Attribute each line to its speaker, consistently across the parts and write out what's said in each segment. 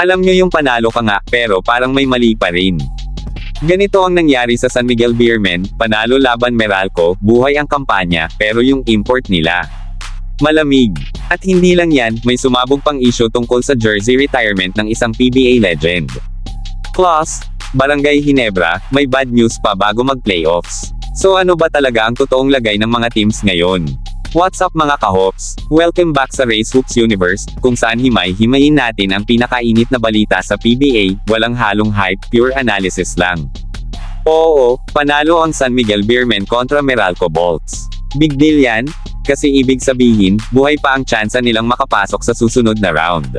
Speaker 1: Alam nyo yung panalo ka nga, pero parang may mali pa rin. Ganito ang nangyari sa San Miguel Beermen, panalo laban Meralco, buhay ang kampanya, pero yung import nila malamig. At hindi lang yan, may sumabog pang issue tungkol sa jersey retirement ng isang PBA legend. Plus, Barangay Ginebra, may bad news pa bago mag-playoffs. So ano ba talaga ang totoong lagay ng mga teams ngayon? What's up mga kahops? Welcome back sa Race Hoops Universe, kung saan himay-himayin natin ang pinakainit na balita sa PBA, walang halong hype, pure analysis lang. Oo, panalo ang San Miguel Beermen kontra Meralco Bolts. Big deal yan? Kasi ibig sabihin, buhay pa ang tsansa nilang makapasok sa susunod na round.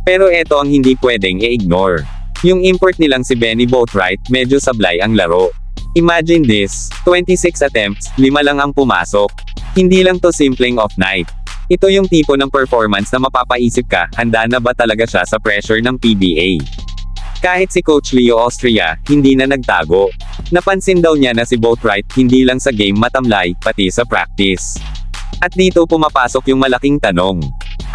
Speaker 1: Pero eto ang hindi pwedeng i-ignore. Yung import nilang si Benny Boatwright, medyo sablay ang laro. Imagine this, 26 attempts, 5 lang ang pumasok. Hindi lang to simpleng off night. Ito yung tipo ng performance na mapapaisip ka, handa na ba talaga siya sa pressure ng PBA? Kahit si Coach Leo Austria, hindi na nagtago. Napansin daw niya na si Boatwright, hindi lang sa game matamlay, pati sa practice. At dito pumapasok yung malaking tanong.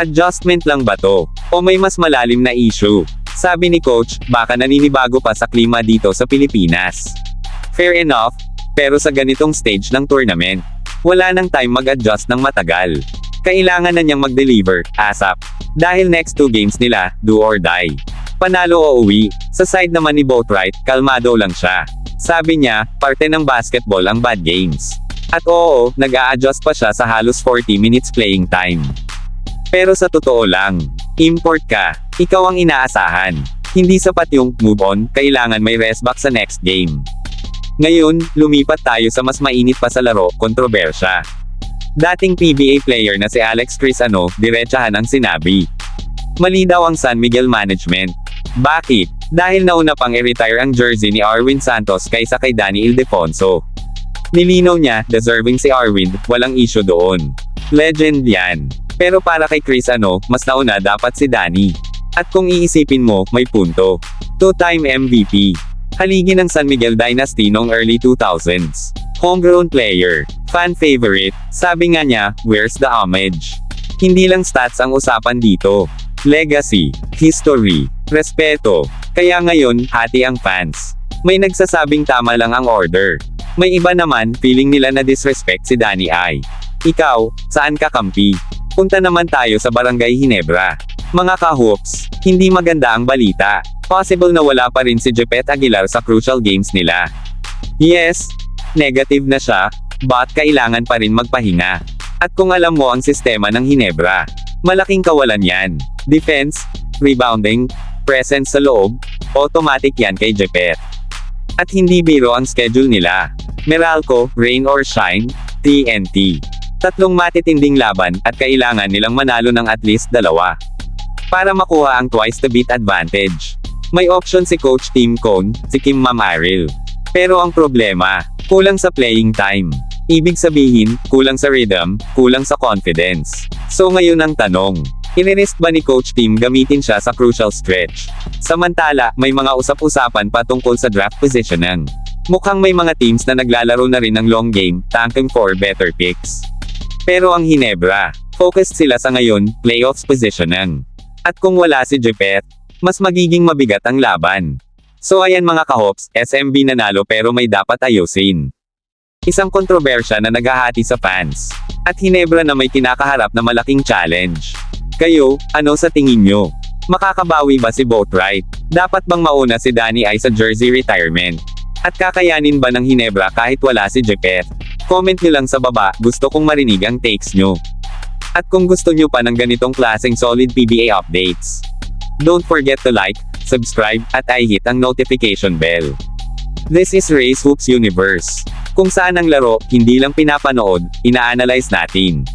Speaker 1: Adjustment lang ba to? O may mas malalim na issue? Sabi ni Coach, baka naninibago pa sa klima dito sa Pilipinas. Fair enough, pero sa ganitong stage ng tournament, wala nang time mag-adjust ng matagal. Kailangan na niyang mag-deliver, ASAP. Dahil next 2 games nila, do or die. Panalo o uwi. Sa side naman ni Boatwright, kalmado lang siya. Sabi niya, parte ng basketball ang bad games. At oo, nag-a-adjust pa siya sa halos 40 minutes playing time. Pero sa totoo lang, import ka, ikaw ang inaasahan. Hindi sapat yung move on, kailangan may rest back sa next game. Ngayon, lumipat tayo sa mas mainit pa sa laro, kontrobersya. Dating PBA player na si Alex Crisano, diretsahan ang sinabi. Mali daw ang San Miguel management. Bakit? Dahil nauna pang i-retire ang jersey ni Arwin Santos kaysa kay Danny Ildefonso. Nilinaw niya, deserving si Arwin, walang issue doon. Legend yan. Pero para kay Crisano, mas nauna dapat si Danny. At kung iisipin mo, may punto. 2-time MVP. Haligi ng San Miguel Dynasty noong early 2000s. Homegrown player. Fan favorite. Sabi nga niya, where's the homage? Hindi lang stats ang usapan dito. Legacy. History. Respeto. Kaya ngayon, hati ang fans. May nagsasabing tama lang ang order. May iba naman, feeling nila na disrespect si Danny I. Ikaw, saan ka kampi? Punta naman tayo sa Barangay Ginebra. Mga ka-hoops, hindi maganda ang balita. Possible na wala pa rin si Jepet Aguilar sa crucial games nila. Yes, negative na siya, but kailangan pa rin magpahinga. At kung alam mo ang sistema ng Ginebra, malaking kawalan yan. Defense, rebounding, presence sa loob, automatic yan kay Jepet. At hindi biro ang schedule nila. Meralco, rain or shine, TNT. 3 matitinding laban, at kailangan nilang manalo ng at least 2. Para makuha ang twice to beat advantage. May option si Coach Tim Cone, si Kim Mamaril. Pero ang problema, kulang sa playing time. Ibig sabihin, kulang sa rhythm, kulang sa confidence. So ngayon ang tanong, i-risk ba ni Coach Tim gamitin siya sa crucial stretch? Samantala, may mga usap-usapan pa tungkol sa draft positioning. Mukhang may mga teams na naglalaro na rin ng long game, tanking for better picks. Pero ang Ginebra, focused sila sa ngayon, playoffs positioning. At kung wala si Jepet, mas magiging mabigat ang laban. So ayan mga kahops, SMB nanalo pero may dapat ayusin. Isang kontrobersya na naghahati sa fans. At Ginebra na may kinakaharap na malaking challenge. Kayo, ano sa tingin nyo? Makakabawi ba si Boatwright? Dapat bang mauna si Danny I sa jersey retirement? At kakayanin ba ng Ginebra kahit wala si Jepet? Comment nyo lang sa baba, gusto kong marinig ang takes nyo. At kung gusto nyo pa ng ganitong klaseng solid PBA updates, don't forget to like, subscribe, at i-hit ang notification bell. This is Race Hoops Universe. Kung saan ang laro, hindi lang pinapanood, ina-analyze natin.